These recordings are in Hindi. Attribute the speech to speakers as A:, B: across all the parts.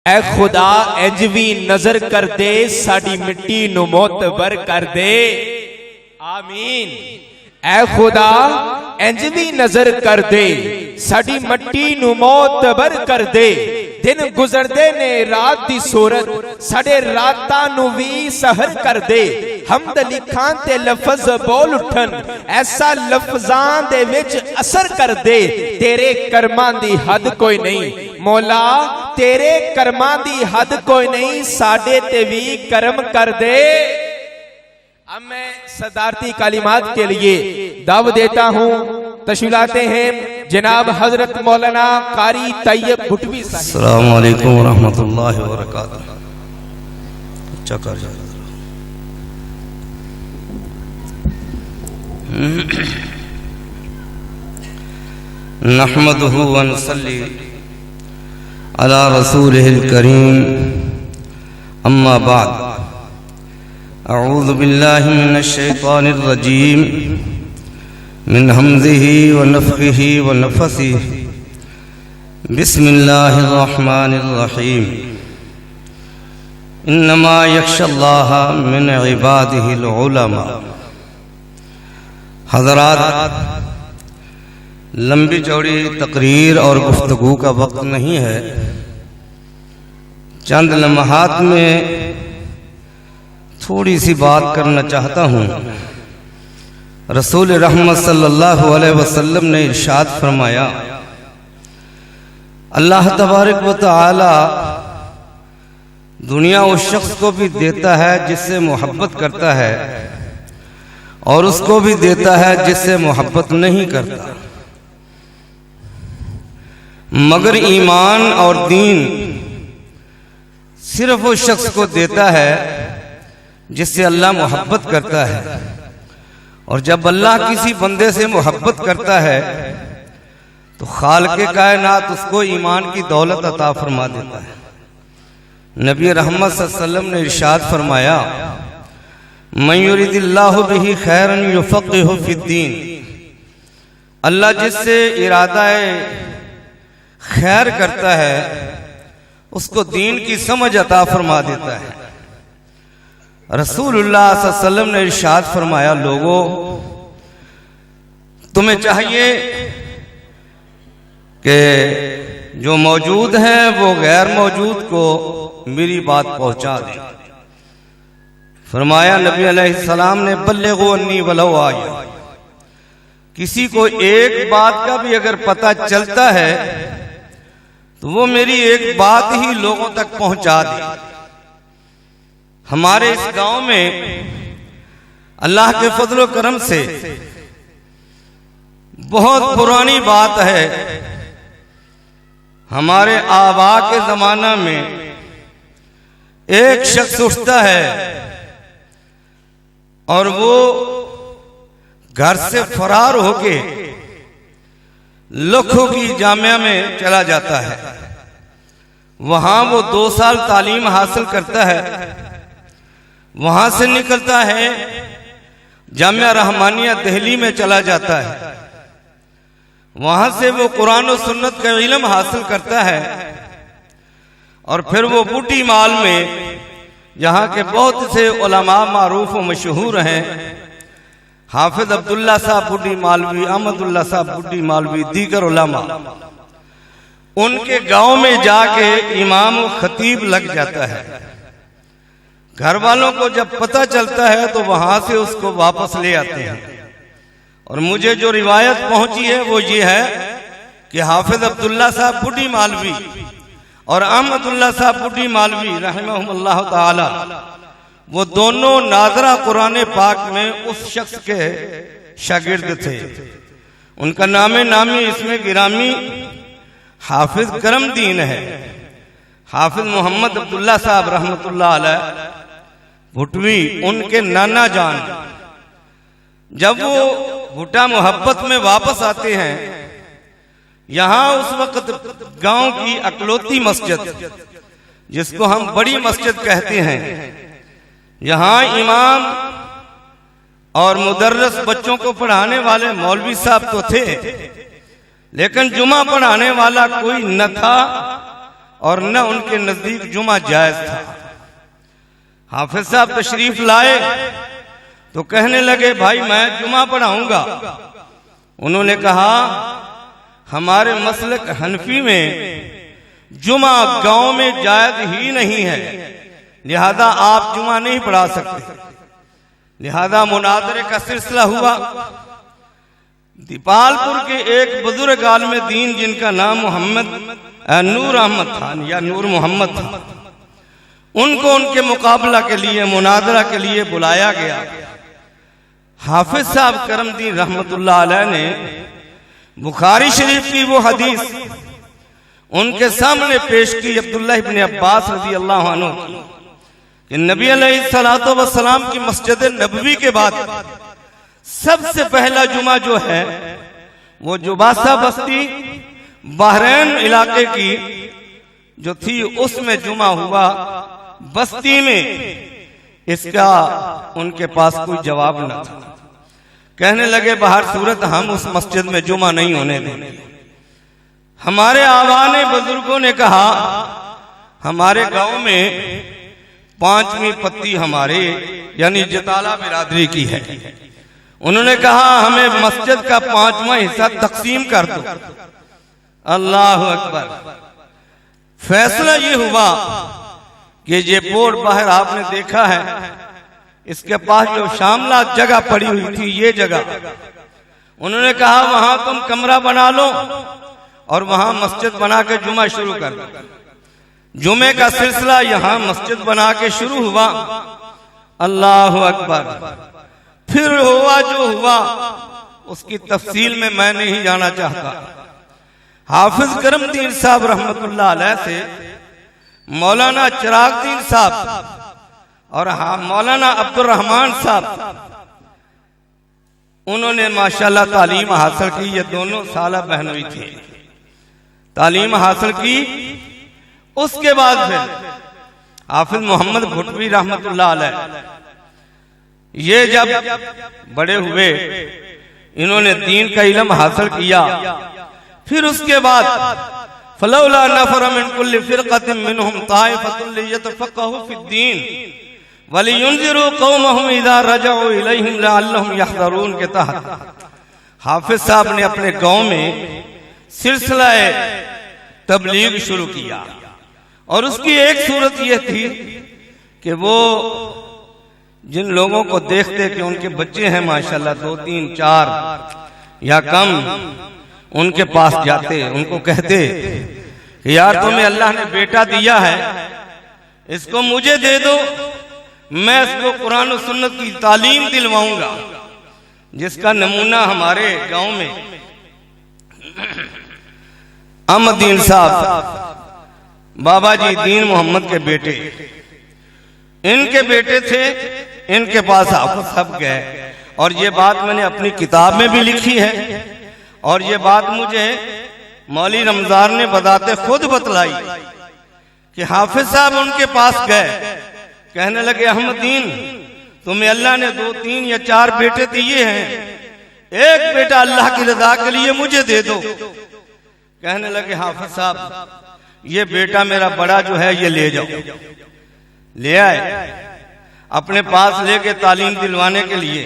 A: ऐ खुदा इंज भी नजर कर दे, साडी मिट्टी नू मोतबर कर दे। आमीन। ऐ खुदा इंज भी नजर कर दे, साडी मिट्टी नू मोतबर कर दे। दिन गुजरदे ने रात दी सूरत, साडे रातां नू भी सहर कर दे। हमद लिखां ते लफज बोल उठन, ऐसा लफजां दे विच असर कर दे। तेरे कर्मां दी हद कोई नहीं मौला, तेरे कर्मां दी हद कोई नहीं, साडे ते भी करम कर दे। अब मैं सदारती कालिमात के लिए दाव देता हूं। तशरीफ लाते हैं जनाब हजरत मौलाना कारी तैयब भुटवी साहब।
B: अस्सलामु अलैकुम व रहमतुल्लाहि व बरकातुहू। नहमदुहु व नसल्ली अला रसूलिहिल करीम, अम्मा बाद। अऊज़ु बिल्लाहि मिनश शैतानिर रजीम, मिन हमज़िही व नफ़्ख़िही व नफ़सिही। बिस्मिल्लाहिर रहमानिर रहीम। इन्नमा यख्शल्लाह मिन इबादिहिल उलमा। हज़रात, लंबी चौड़ी तकरीर और गुफ्तगू का वक्त नहीं है। चंद लम्हात में थोड़ी सी बात करना चाहता हूँ। रसूल रहमत सल्लल्लाहु अलैहि वसल्लम ने इरशाद फरमाया, अल्लाह तबारक व तआला दुनिया उस शख्स को भी देता है जिससे मोहब्बत करता है, और उसको भी देता है जिससे मोहब्बत नहीं करता। मगर ईमान और दीन सिर्फ उस शख्स को देता है जिससे अल्लाह मोहब्बत करता है। और जब अल्लाह किसी बंदे से मोहब्बत करता है तो खालिक़े कायनात उसको ईमान की दौलत अता फरमा देता है। नबी रहमत सल्लल्लाहु अलैहि वसल्लम ने इरशाद फरमाया, मन युरिदिल्लाहु बिही खैरन युफ़क़्क़िहु फ़िद्दीन। अल्लाह जिससे इरादा खैर करता है उसको दीन की समझ अता फरमा देता है। रसूलुल्लाह सल्लल्लाहु अलैहि वसल्लम ने इरशाद फरमाया, लोगों तुम्हें चाहिए कि जो मौजूद हैं वो गैर मौजूद को मेरी बात पहुंचा दें। फरमाया नबी अलैहिस्सलाम ने, बल्लिगू अन्नी वलौ आया। किसी को एक बात का भी अगर पता चलता है तो वो मेरी एक बात ही लोगों तक पहुंचा दे। हमारे इस गांव में अल्लाह के फजल करम से बहुत पुरानी बात है। हमारे आबा के जमाना में एक शख्स उठता है और वो घर से फरार होके लखों की जामिया में चला जाता है। वहां वो 2 साल तालीम हासिल करता है। वहां से निकलता है, जामिया रहमानिया दिल्ली में चला जाता है। वहां से वो कुरान और सुन्नत का इल्म हासिल करता है और फिर वो बूटी माल में, जहाँ के बहुत से उलमा मारूफ व मशहूर हैं, हाफिज अब्दुल्ला साहब बूटी मालवी, अहमदुल्ला साहब बूटी मालवी, दीगर उलमा, उनके गांव में जाके इमाम खतीब लग जाता है। घर वालों को जब पता चलता है तो वहां से उसको वापस ले आते हैं। और मुझे जो रिवायत पहुंची है वो ये है कि हाफिज अब्दुल्ला साहब बूटी मालवी और अहमदुल्ला साहब बूटी मालवी रहमहुल्लाह ताला, वो दोनों नाज़रा कुरान पाक में उस शख्स के शागिर्द थे। उनका नामे नामी इसमें गिरामी हाफिज करमदीन है। हाफिज मोहम्मद अब्दुल्ला साहब रहमतुल्लाह अलैह भुटवी, उनके नाना जान। जब वो भुट्टा मोहब्बत में वापस आते हैं, यहाँ उस वक्त गांव की अकलौती मस्जिद, जिसको हम बड़ी मस्जिद कहते हैं, यहाँ इमाम और मुदर्रिस बच्चों को पढ़ाने वाले मौलवी साहब तो थे, लेकिन जुमा पढ़ाने वाला कोई न था और न उनके नजदीक जुमा जायज था। हाफिज साहब तशरीफ लाए तो कहने लगे भाई मैं जुमा पढ़ाऊंगा। उन्होंने कहा हमारे मसलक हनफी में जुमा गांव में जायज ही नहीं है, लिहाजा आप जुमा नहीं पढ़ा सकते। लिहाजा मुनाजरे का सिलसिला हुआ। दीपालपुर के एक बुजुर्ग आलिम दीन जिनका नाम नूर अहमद था या नूर मोहम्मद था, उनको उनके मुकाबला के लिए मुनाजरा के लिए बुलाया गया। हाफिज साहब करमदीन रहमतुल्लाह अलैह ने बुखारी शरीफ की वो हदीस उनके सामने पेश की अब्दुल्लाह इब्न अब्बास रजी अल्लाह अन्हु की कि नबी अलैहिस्सलातु वस्सलाम की मस्जिद नबवी के बाद सबसे पहला जुमा जो है वो जुबासा बस्ती बहरैन इलाके की जो थी उसमें जुमा हुआ। बस्ती में इसका उनके पास कोई जवाब न था। कहने लगे बाहर सूरत हम उस मस्जिद में जुमा नहीं होने देंगे। हमारे आवाने बुजुर्गों ने कहा हमारे गांव में 5वीं पत्ती हमारे यानी जताला बिरादरी की है। उन्होंने कहा हमें मस्जिद का 5वां हिस्सा तकसीम कर दो। अल्लाह अकबर। फैसला ये हुआ कि ये बोर्ड बाहर आपने देखा है, इसके पास जो शामला जगह पड़ी हुई थी ये जगह, उन्होंने कहा वहां तुम कमरा बना लो और वहां मस्जिद बना के जुमा शुरू कर दो। जुमे का सिलसिला यहां मस्जिद बना के शुरू हुआ। अल्लाह अकबर। फिर हुआ जो हुआ उसकी तफसील में मैं नहीं जाना चाहता। हाफिज करमदीन साहब रहमतुल्लाह अलैह से मौलाना चिरागदीन साहब और मौलाना अब्दुल रहमान साहब, उन्होंने माशाल्लाह तालीम हासिल की। ये दोनों साला बहनोई थे, तालीम हासिल की। उसके बाद फिर हाफिज मोहम्मद भुटवी रहमतुल्लाह अलैह ये जब बड़े हुए, इन्होंने दीन का इल्म हासिल किया। फिर उसके बाद फलौला नफर मिन कुल्ली फिरक़तिन मिनहुम ताइफ़तुन लियतफ़क़हू फ़िद्दीन वलियुनज़िरू क़ौमहुम इज़ा रजअू इलैहिम लअल्लहुम यहज़रून के तहत हाफिज साहब ने अपने गांव में सिलसिला तबलीग शुरू किया। और उसकी एक सूरत यह थी कि वो जिन लोगों को देखते कि उनके बच्चे हैं माशाल्लाह 2, 3, 4 या कम, उनके पास जाते, उनको कहते कि यार तुम्हें अल्लाह ने बेटा दिया है, इसको मुझे दे दो, मैं इसको कुरान और सुन्नत की तालीम दिलवाऊंगा। जिसका नमूना हमारे गांव में अहमदीन साहब बाबा जी दीन मोहम्मद के बेटे, इनके बेटे थे, इनके पास हाफिज साहब गए। और ये बात मैंने अपनी किताब में भी लिखी है और ये बात मुझे मौली रमजान ने बताते खुद बतलाई कि हाफिज साहब उनके पास गए। कहने लगे अहमदीन तुम्हें अल्लाह ने 2, 3 या 4 बेटे दिए हैं, एक बेटा अल्लाह की रजा के लिए मुझे दे दो। कहने लगे हाफिज साहब ये बेटा मेरा बड़ा जो है ये ले जाओ। ले आए, अपने पास लेके तालीम दिलवाने के लिए।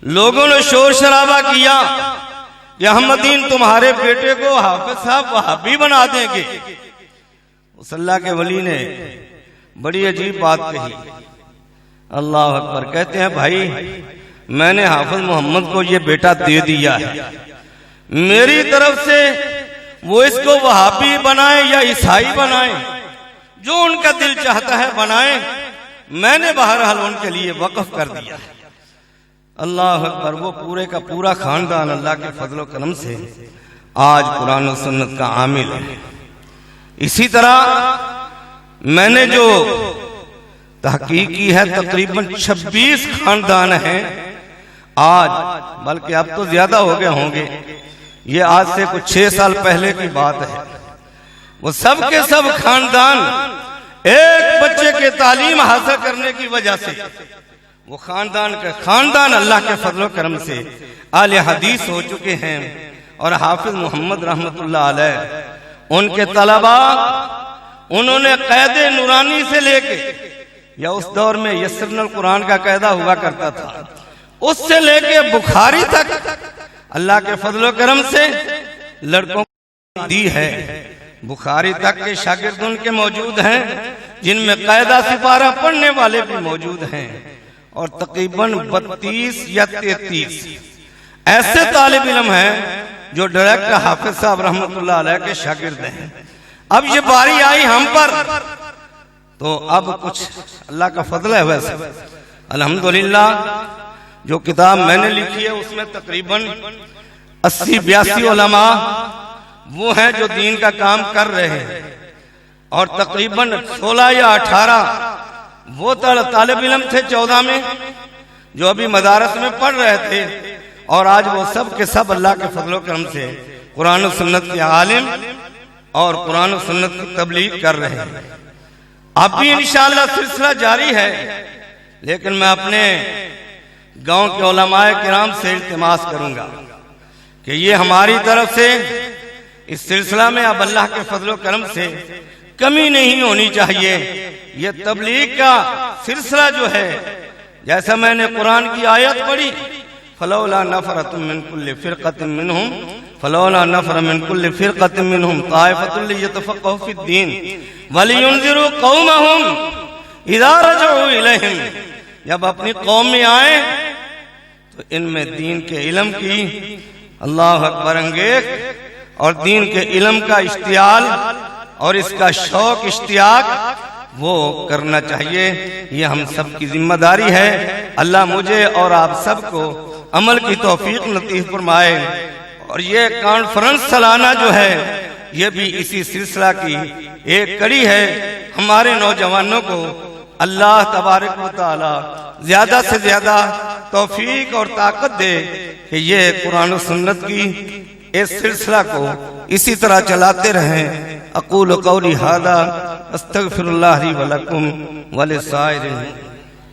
B: लोगों ने शोर शराबा किया कि अहमदीन तुम्हारे बेटे को हाफिज साहब वहाबी बना देंगे। उस अल्लाह के वली ने बड़ी अजीब बात कही। अल्लाह अकबर। कहते हैं भाई मैंने हाफिज मोहम्मद को ये बेटा दे दिया है, मेरी तरफ से वो इसको वहाबी बनाए या ईसाई बनाए, जो उनका दिल चाहता है बनाए, मैंने बहरहाल उनके लिए वक्फ कर दिया। अल्लाह अकबर। वो पूरे का पूरा खानदान अल्लाह के फजलो करम से आज कुरान और सुन्नत का आमिल है। इसी तरह मैंने जो तहकीक की है तकरीबन 26 खानदान हैं आज, बल्कि अब तो ज्यादा हो गए होंगे, ये आज से कुछ 6 साल पहले की बात है। वो सब के सब खानदान एक बच्चे के तालीम हासिल करने की वजह से वो खानदान अल्लाह के फजलो करम से आले हदीस हो चुके हैं। और हाफिज मोहम्मद रहमतुल्लाह अलैह उनके तलबा उन्होंने कैदे नूरानी से लेके, या उस दौर में यस्सरनल कुरान का कायदा हुआ करता था, उससे लेके बुखारी तक अल्लाह के फजलो करम से लड़कों को दी है। बुखारी तक के शागिर्द उनके मौजूद हैं जिनमें कायदा सिपारा पढ़ने वाले भी मौजूद हैं, और तकरीबन 32 या 33 ऐसे तालिब इल्म हैं जो डायरेक्ट हाफिज साहब रहमतुल्लाह अलैह के शागिर्द हैं। अब ये बारी आई हम पर, तो अब कुछ अल्लाह का फजल है। वैसे अल्हम्दुलिल्लाह जो किताब मैंने लिखी है उसमें तकरीबन 80-82 उलमा वो हैं जो दीन का काम कर रहे हैं, और तकरीबन 16 या 18 वो तालिब इल्म थे 14 में जो अभी मदारस में पढ़ रहे थे, और आज वो सब के सब अल्लाह के फजलो करम से कुरान और सुन्नत के आलिम और कुरान और सुन्नत की तबलीग कर रहे हैं। अब भी इंशाअल्लाह सिलसिला जारी है, लेकिन मैं अपने गांव के उलमाए किराम से इल्तिमास करूंगा कि ये हमारी तरफ से इस सिलसिला में अब अल्लाह के फजलो करम से कमी नहीं होनी चाहिए। ये तबलीग का सिलसिला जो है, जैसा मैंने कुरान की आयत पढ़ी, फलौला नफरतुम मिन कुल्लि फिरक़तिन मिनहुम फलौला नफर मिन कुल्लि फिरक़तिन मिनहुम ताइफ़तुन लियतफ़क़हू फ़िद्दीन वलियुनज़िरू क़ौमहुम इज़ा रजऊ इलैहिम। जब अपनी कौम में आए तो इनमें दीन के इल्म की अल्लाह अकबर अंगेज और दीन के इल्म का इश्तियाल और इसका शौक इश्तियाक वो करना चाहिए। ये हम सब की जिम्मेदारी है। अल्लाह मुझे और आप सबको अमल की तौफीक नसीब फरमाए। और ये कॉन्फ्रेंस सालाना जो है ये भी इसी सिलसिला की एक कड़ी है। हमारे नौजवानों को अल्लाह तबारक व तआला ज्यादा से ज्यादा तौफीक और ताकत दे कि ये कुरान और सुन्नत की इस सिलसिला को इसी तरह चलाते रहें। अक़ूलु क़ौली हाज़ा अस्तग़फ़िरुल्लाह ली व लकुम व लिसाइरिल